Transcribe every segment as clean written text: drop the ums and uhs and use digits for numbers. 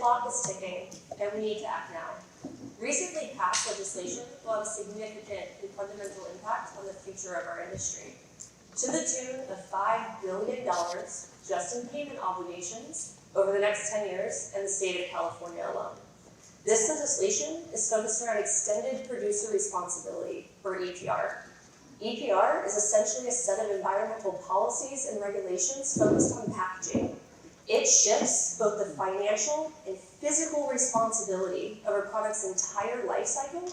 clock is ticking, and we need to act now. Recently passed legislation will have a significant and fundamental impact on the future of our industry, to the tune of $5 billion just in payment obligations over the next 10 years in the state of California alone. This legislation is focused around extended producer responsibility, or EPR. EPR is essentially a set of environmental policies and regulations focused on packaging. It shifts both the financial and physical responsibility of a product's entire life cycle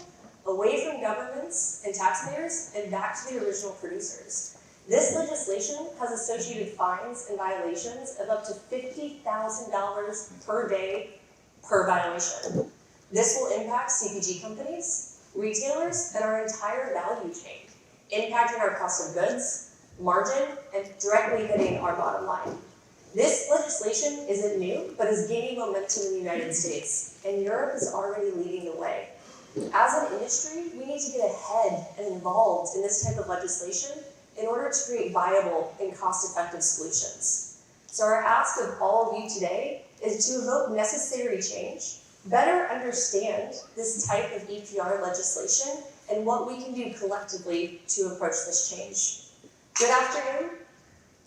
away from governments and taxpayers and back to the original producers. This legislation has associated fines and violations of up to $50,000 per day per violation. This will impact CPG companies, retailers, and our entire value chain, impacting our cost of goods, margin, and directly hitting our bottom line. This legislation isn't new, but is gaining momentum in the United States, and Europe is already leading the way. As an industry, we need to get ahead and involved in this type of legislation in order to create viable and cost-effective solutions. So our ask of all of you today is to evoke necessary change, better understand this type of EPR legislation, and what we can do collectively to approach this change. Good afternoon.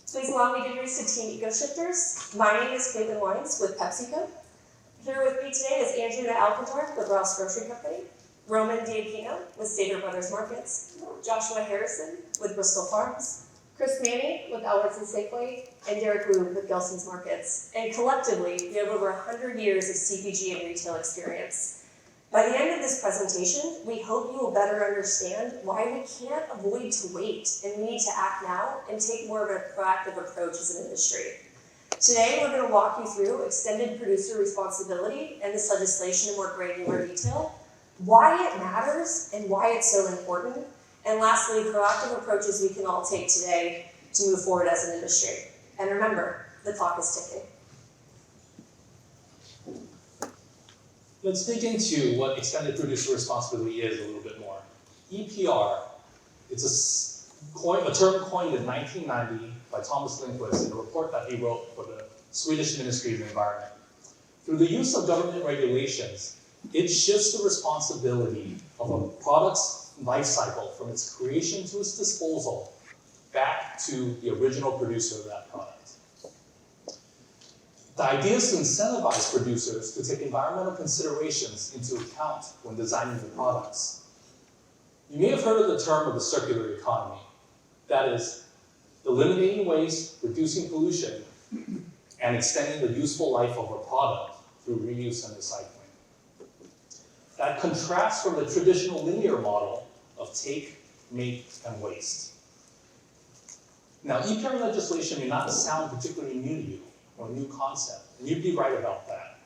Please allow me to introduce the team EcoShifters. My name is Caitlin Wines with PepsiCo. Here with me today is Andrea Alcantar with Ross Grocery Company, Roman Diakino with Stater Brothers Markets, Joshua Harrison with Bristol Farms, Chris Manning with Albertsons Safeway, and Derek Wu with Gelson's Markets. And collectively, we have over 100 years of CPG and retail experience. By the end of this presentation, we hope you will better understand why we can't avoid to wait and we need to act now and take more of a proactive approach as an industry. Today, we're going to walk you through extended producer responsibility and this legislation in more granular detail, why it matters and why it's so important, and lastly, proactive approaches we can all take today to move forward as an industry. And remember, the clock is ticking. Let's dig into what extended producer responsibility is a little bit more. EPR, it's a term coined in 1990 by Thomas Lindquist in a report that he wrote for the Swedish Ministry of the Environment. Through the use of government regulations, it shifts the responsibility of a product's life cycle from its creation to its disposal back to the original producer of that product. The idea is to incentivize producers to take environmental considerations into account when designing their products. You may have heard of the term of the circular economy. That is, eliminating waste, reducing pollution, and extending the useful life of a product through reuse and recycling. That contrasts from the traditional linear model of take, make, and waste. Now, EPR legislation may not sound particularly new to you, or a new concept, and you'd be right about that.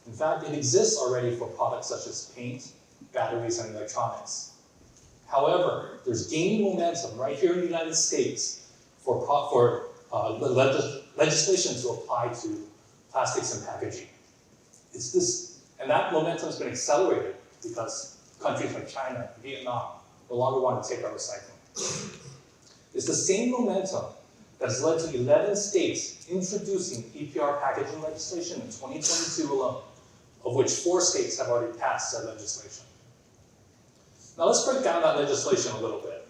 In fact, it exists already for products such as paint, batteries, and electronics. However, there's gaining momentum right here in the United States for legislation to apply to plastics and packaging. And that momentum has been accelerated because countries like China and Vietnam no longer want to take our recycling. It's the same momentum that has led to 11 states introducing EPR packaging legislation in 2022 alone, of which 4 states have already passed that legislation. Now let's break down that legislation a little bit.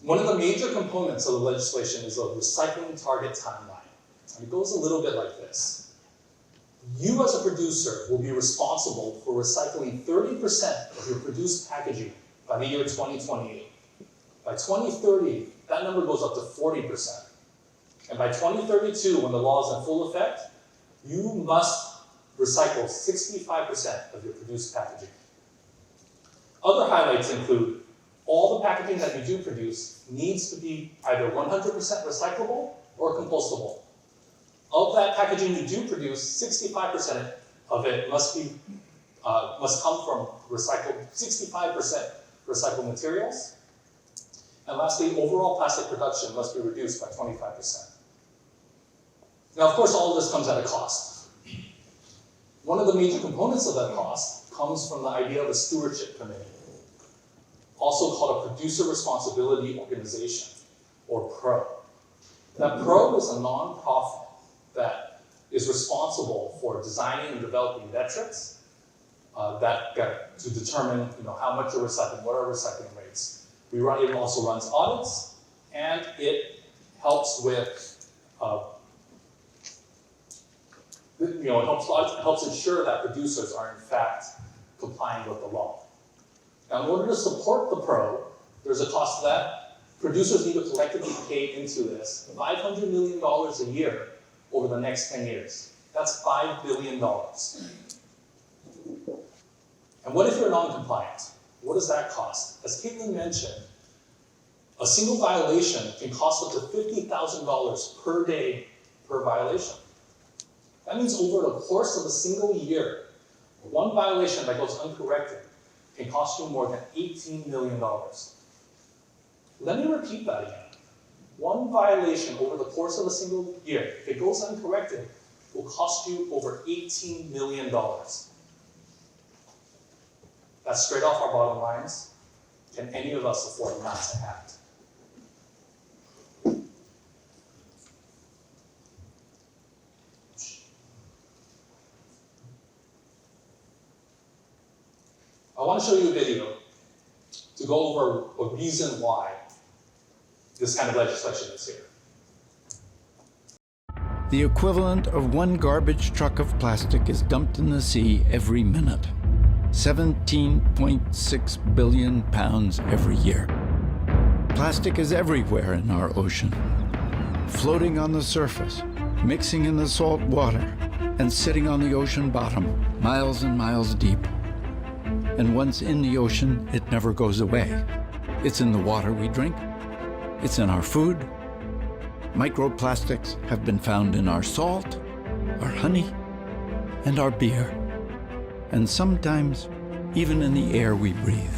One of the major components of the legislation is a recycling target timeline. And it goes a little bit like this. You as a producer will be responsible for recycling 30% of your produced packaging by the year 2028. By 2030, that number goes up to 40%. And by 2032, when the law is in full effect, you must recycle 65% of your produced packaging. Other highlights include all the packaging that you do produce needs to be either 100% recyclable or compostable. Of that packaging you do produce, 65% of it must come from 65% recycled materials. And lastly, overall plastic production must be reduced by 25%. Now, of course, all of this comes at a cost. One of the major components of that cost comes from the idea of a stewardship committee, also called a producer responsibility organization, or PRO. That PRO is a nonprofit that is responsible for designing and developing metrics to determine how much you're recycling, what are recycling rates. It also runs audits, and it helps with it helps ensure that producers are in fact complying with the law. Now, in order to support the pro, there's a cost to that. Producers need to collectively pay into this $500 million a year over the next 10 years. That's $5 billion. And what if you're non-compliant? What does that cost? As Caitlin mentioned, a single violation can cost up to $50,000 per day per violation. That means over the course of a single year, one violation that goes uncorrected can cost you more than $18 million. Let me repeat that again. One violation over the course of a single year, if it goes uncorrected, will cost you over $18 million. That's straight off our bottom lines. Can any of us afford not to act? I want to show you a video to go over a reason why this kind of legislation is here. The equivalent of one garbage truck of plastic is dumped in the sea every minute. 17.6 billion pounds every year. Plastic is everywhere in our ocean, floating on the surface, mixing in the salt water, and sitting on the ocean bottom, miles and miles deep. And once in the ocean, it never goes away. It's in the water we drink. It's in our food. Microplastics have been found in our salt, our honey, and our beer. And sometimes even in the air we breathe.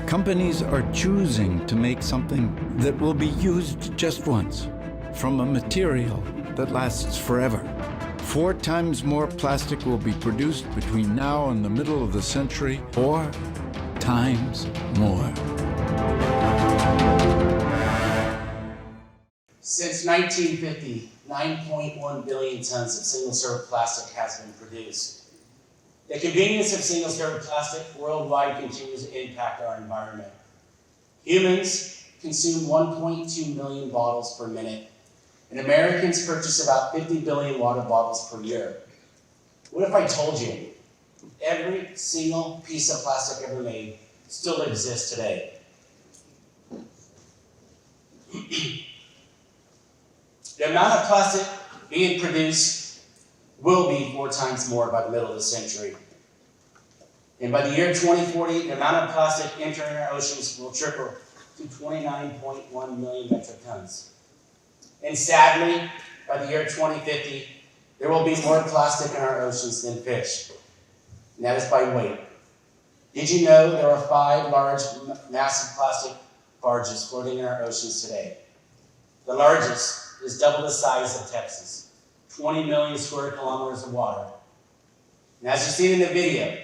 Companies are choosing to make something that will be used just once, from a material that lasts forever. 4 times more plastic will be produced between now and the middle of the century, 4 times more. Since 1950, 9.1 billion tons of single-serve plastic has been produced. The convenience of single-serve plastic worldwide continues to impact our environment. Humans consume 1.2 million bottles per minute, and Americans purchase about 50 billion water bottles per year. What if I told you every single piece of plastic ever made still exists today? The amount of plastic being produced will be 4 times more by the middle of the century. And by the year 2040, the amount of plastic entering our oceans will triple to 29.1 million metric tons. And sadly, by the year 2050, there will be more plastic in our oceans than fish. And that is by weight. Did you know there are 5 large, massive plastic barges floating in our oceans today? The largest is double the size of Texas, 20 million square kilometers of water. And as you've seen in the video,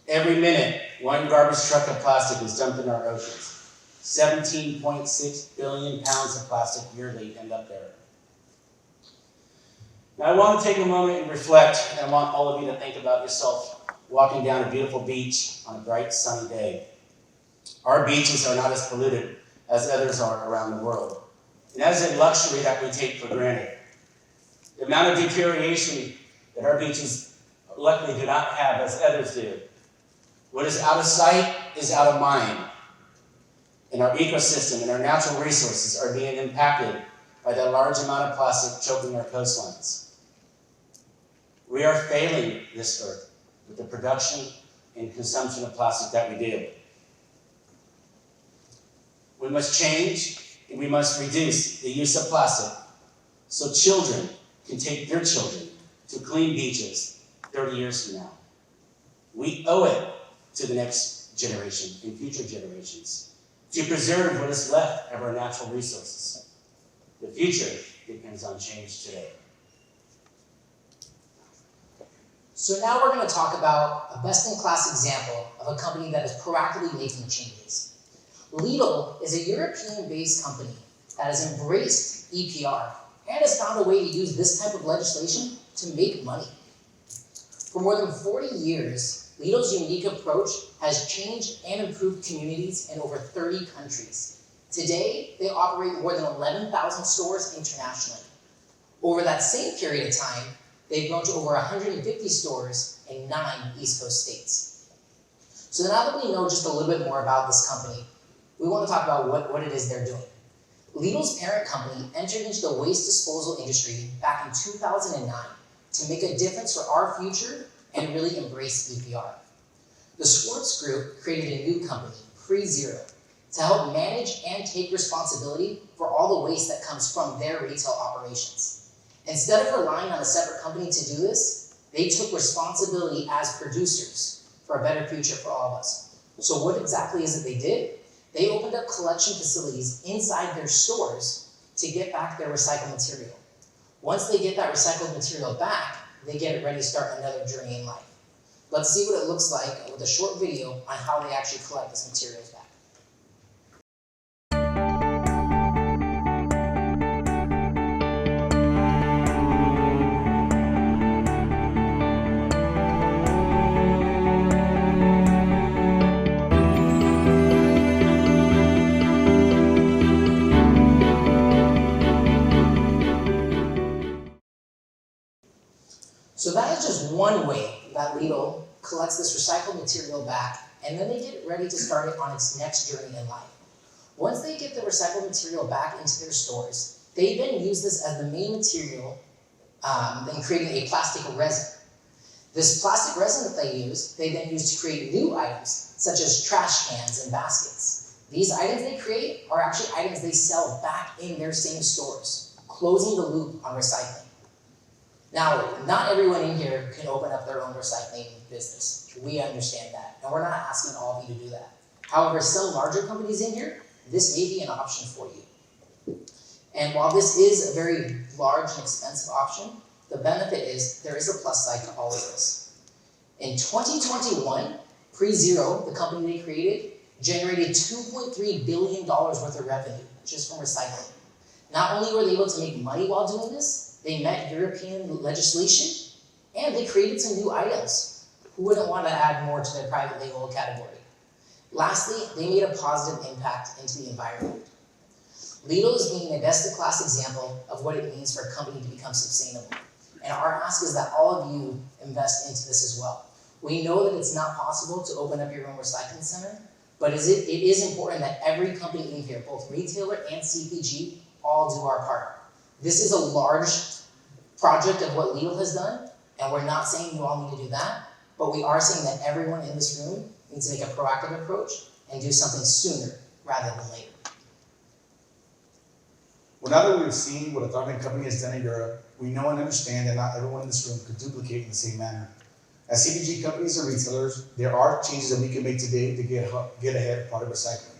every minute, 1 garbage truck of plastic is dumped in our oceans. 17.6 billion pounds of plastic yearly end up there. Now I want to take a moment and reflect, and I want all of you to think about yourself walking down a beautiful beach on a bright sunny day. Our beaches are not as polluted as others are around the world. And that is a luxury that we take for granted. The amount of deterioration that our beaches luckily do not have as others do. What is out of sight is out of mind. And our ecosystem and our natural resources are being impacted by the large amount of plastic choking our coastlines. We are failing this earth with the production and consumption of plastic that we do. We must change and we must reduce the use of plastic so children can take their children to clean beaches 30 years from now. We owe it to the next generation and future generations to preserve what is left of our natural resources. The future depends on change today. So now we're going to talk about a best-in-class example of a company that is proactively making changes. Lidl is a European-based company that has embraced EPR and has found a way to use this type of legislation to make money. For more than 40 years, Lidl's unique approach has changed and improved communities in over 30 countries. Today, they operate more than 11,000 stores internationally. Over that same period of time, they've grown to over 150 stores in 9 East Coast states. So now that we know just a little bit more about this company, we want to talk about what it is they're doing. Lidl's parent company entered into the waste disposal industry back in 2009 to make a difference for our future and really embrace EPR. The Schwartz Group created a new company, PreZero, to help manage and take responsibility for all the waste that comes from their retail operations. Instead of relying on a separate company to do this, they took responsibility as producers for a better future for all of us. So what exactly is it they did? They opened up collection facilities inside their stores to get back their recycled material. Once they get that recycled material back, they get it ready to start another journey in life. Let's see what it looks like with a short video on how they actually collect this materials back. So that is just one way that Lidl collects this recycled material back, and then they get it ready to start it on its next journey in life. Once they get the recycled material back into their stores, they then use this as the main material in creating a plastic resin. This plastic resin that they then use to create new items, such as trash cans and baskets. These items they create are actually items they sell back in their same stores, closing the loop on recycling. Now, not everyone in here can open up their own recycling business. We understand that, and we're not asking all of you to do that. However, some larger companies in here, this may be an option for you. And while this is a very large and expensive option, the benefit is there is a plus side to all of this. In 2021, PreZero, the company they created, generated $2.3 billion worth of revenue just from recycling. Not only were they able to make money while doing this, they met European legislation, and they created some new items. Who wouldn't want to add more to their private label category? Lastly, they made a positive impact into the environment. Lidl is being a best-in-class example of what it means for a company to become sustainable. And our ask is that all of you invest into this as well. We know that it's not possible to open up your own recycling center, but it is important that every company in here, both retailer and CPG, all do our part. This is a large project of what Lidl has done, and we're not saying you all need to do that, but we are saying that everyone in this room needs to make a proactive approach and do something sooner rather than later. Well, now that we've seen what a thriving company has done in Europe, we know and understand that not everyone in this room could duplicate in the same manner. As CPG companies and retailers, there are changes that we can make today to get ahead of product recycling.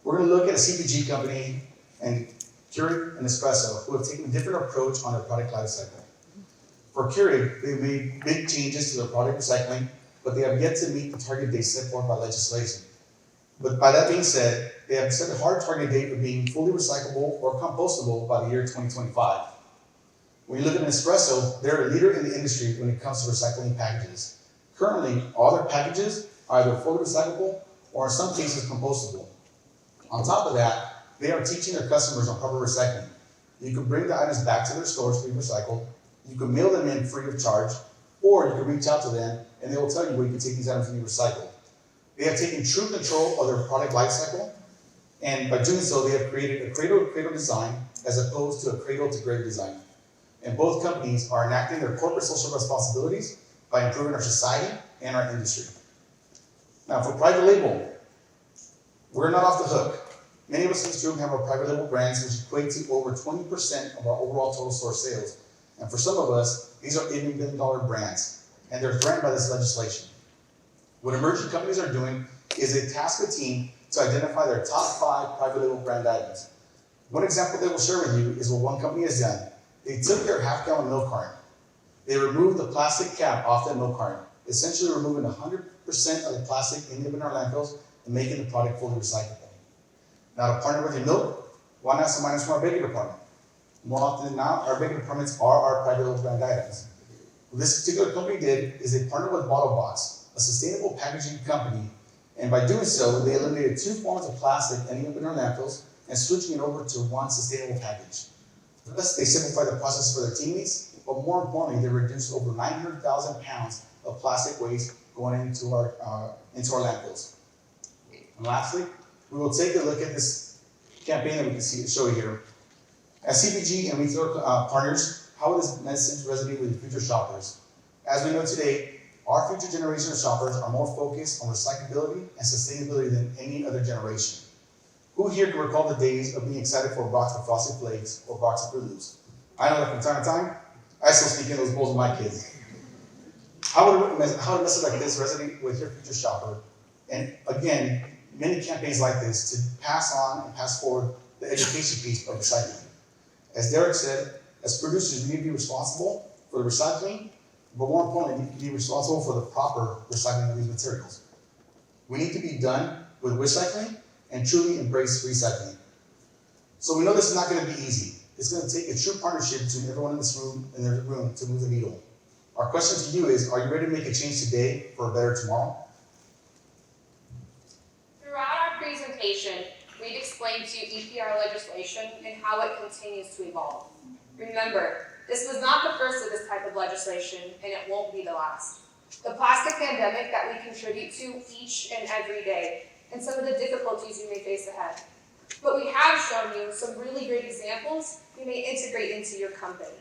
We're going to look at a CPG company and Keurig and Espresso, who have taken a different approach on their product life cycle. For Keurig, they've made big changes to their product recycling, but they have yet to meet the target date set forth by legislation. But by that being said, they have set a hard target date of being fully recyclable or compostable by the year 2025. When you look at Nespresso, they're a leader in the industry when it comes to recycling packages. Currently, all their packages are either fully recyclable or in some cases compostable. On top of that, they are teaching their customers on proper recycling. You can bring the items back to their stores to be recycled, you can mail them in free of charge, or you can reach out to them and they will tell you where you can take these items to be recycled. They have taken true control of their product life cycle, and by doing so, they have created a cradle-to-cradle design as opposed to a cradle-to-grave design. And both companies are enacting their corporate social responsibilities by improving our society and our industry. Now, for private label, we're not off the hook. Many of us in this room have our private label brands, which equate to over 20% of our overall total store sales. And for some of us, these are $80 billion brands, and they're threatened by this legislation. What emerging companies are doing is they task a team to identify their top 5 private label brand items. One example they will share with you is what one company has done. They took their half-gallon milk carton. They removed the plastic cap off that milk carton, essentially removing 100% of the plastic in our landfills and making the product fully recyclable. Now, to partner with your milk, why not some items from our bakery department? More often than not, our regular permits are our private label brand items. What this particular company did is they partnered with Bottle Box, a sustainable packaging company, and by doing so, they eliminated 2 forms of plastic ending up in our landfills and switching it over to one sustainable package. Thus, they simplified the process for their teammates, but more importantly, they reduced over 900,000 pounds of plastic waste going into our landfills. And lastly, we will take a look at this campaign that we can show you here. As CPG and retailer partners, how will this message resonate with the future shoppers? As we know today, our future generation of shoppers are more focused on recyclability and sustainability than any other generation. Who here can recall the days of being excited for a box of Frosted Flakes or a box of Fruit Loops? I know that from time to time, I still sneak in those bowls with my kids. How would a message like this resonate with your future shopper? And again, many campaigns like this to pass on and pass forward the education piece of recycling. As Derek said, as producers, we need to be responsible for the recycling, but more importantly, we need to be responsible for the proper recycling of these materials. We need to be done with recycling and truly embrace recycling. So we know this is not going to be easy. It's going to take a true partnership between everyone in this room to move the needle. Our question to you is, are you ready to make a change today for a better tomorrow? Throughout our presentation, we've explained to you EPR legislation and how it continues to evolve. Remember, this was not the first of this type of legislation, and it won't be the last. The plastic pandemic that we contribute to each and every day, and some of the difficulties you may face ahead. But we have shown you some really great examples you may integrate into your company.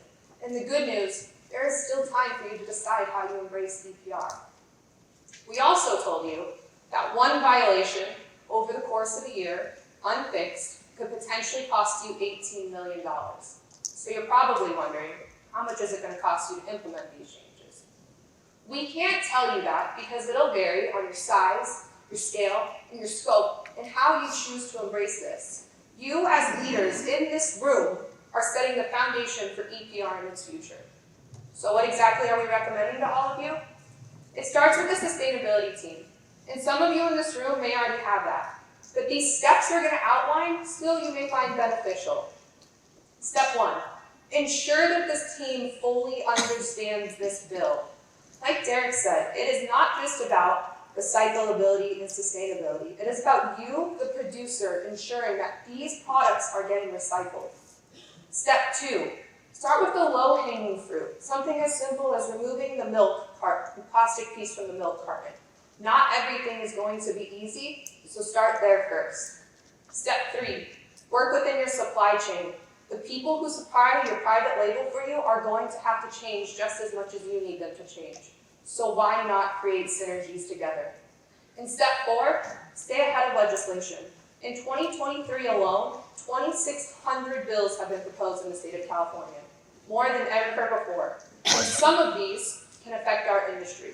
And the good news, there is still time for you to decide how you embrace EPR. We also told you that one violation over the course of a year, unfixed, could potentially cost you $18 million. So you're probably wondering, how much is it going to cost you to implement these changes? We can't tell you that because it'll vary on your size, your scale, and your scope, and how you choose to embrace this. You as leaders in this room are setting the foundation for EPR in its future. So what exactly are we recommending to all of you? It starts with the sustainability team. And some of you in this room may already have that. But these steps we're going to outline, still you may find beneficial. Step 1, ensure that this team fully understands this bill. Like Derek said, it is not just about recyclability and sustainability. It is about you, the producer, ensuring that these products are getting recycled. Step 2, start with the low-hanging fruit, something as simple as removing the plastic piece from the milk carton. Not everything is going to be easy, so start there first. Step 3, work within your supply chain. The people who supply your private label for you are going to have to change just as much as you need them to change. So why not create synergies together? And step 4, stay ahead of legislation. In 2023 alone, 2,600 bills have been proposed in the state of California, more than ever before. And some of these can affect our industry.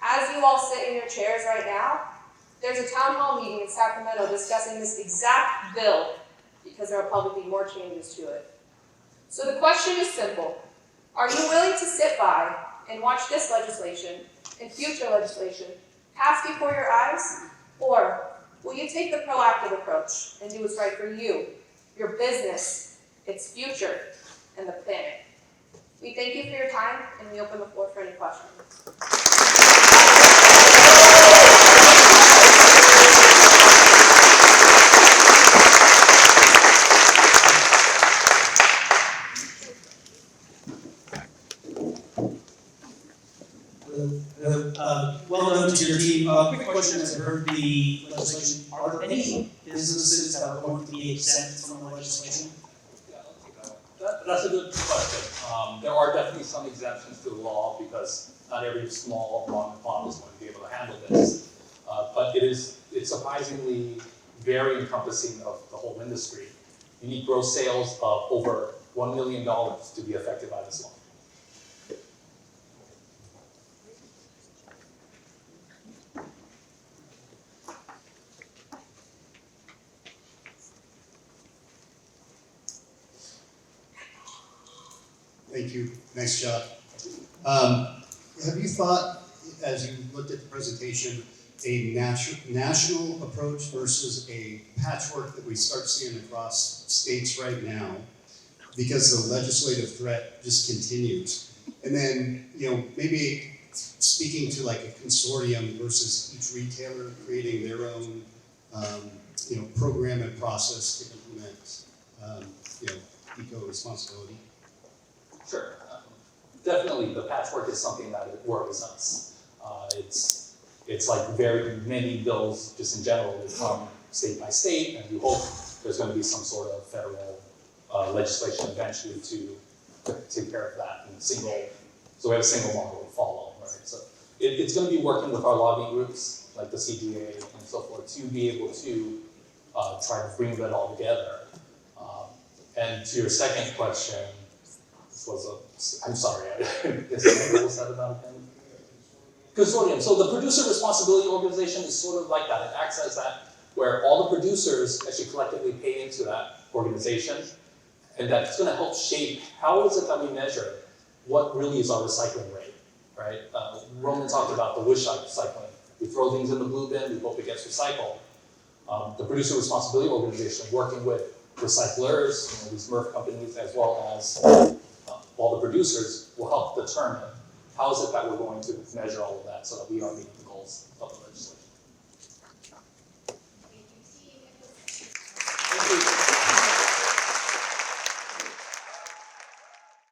As you all sit in your chairs right now, there's a town hall meeting in Sacramento discussing this exact bill because there will probably be more changes to it. So the question is simple. Are you willing to sit by and watch this legislation and future legislation pass before your eyes? Or will you take the proactive approach and do what's right for you, your business, its future, and the planet? We thank you for your time, and we open the floor for any questions. Well done to your team. Quick question, as I heard the legislation, are there any businesses that are going to be exempt from the legislation? Yeah, I'll take that one. That's a good question. There are definitely some exemptions to the law because not every small mom and pop is going to be able to handle this. But it's surprisingly very encompassing of the whole industry. You need gross sales of over $1 million to be affected by this law. Thank you. Nice job. Have you thought, as you looked at the presentation, a national approach versus a patchwork that we start seeing across states right now? because the legislative threat just continues. And then, maybe speaking to like a consortium versus each retailer creating their own, program and process to implement, eco-responsibility. Sure. Definitely, the patchwork is something that worries us. It's like very many bills, just in general, that come state by state, and we hope there's going to be some sort of federal legislation eventually to take care of that in so we have a single model to follow, right? So it's going to be working with our lobbying groups, like the CGA and so forth, to be able to try to bring that all together. And to your second question, I'm sorry, what was that about again? Consortium. So the producer responsibility organization is sort of like that. It acts as that, where all the producers actually collectively pay into that organization, and that's going to help shape how is it that we measure what really is our recycling rate, right? Roman talked about the wish cycling. We throw things in the blue bin, we hope it gets recycled. The producer responsibility organization, working with recyclers, these MRF companies, as well as all the producers, will help determine how is it that we're going to measure all of that so that we are meeting the goals of the legislation.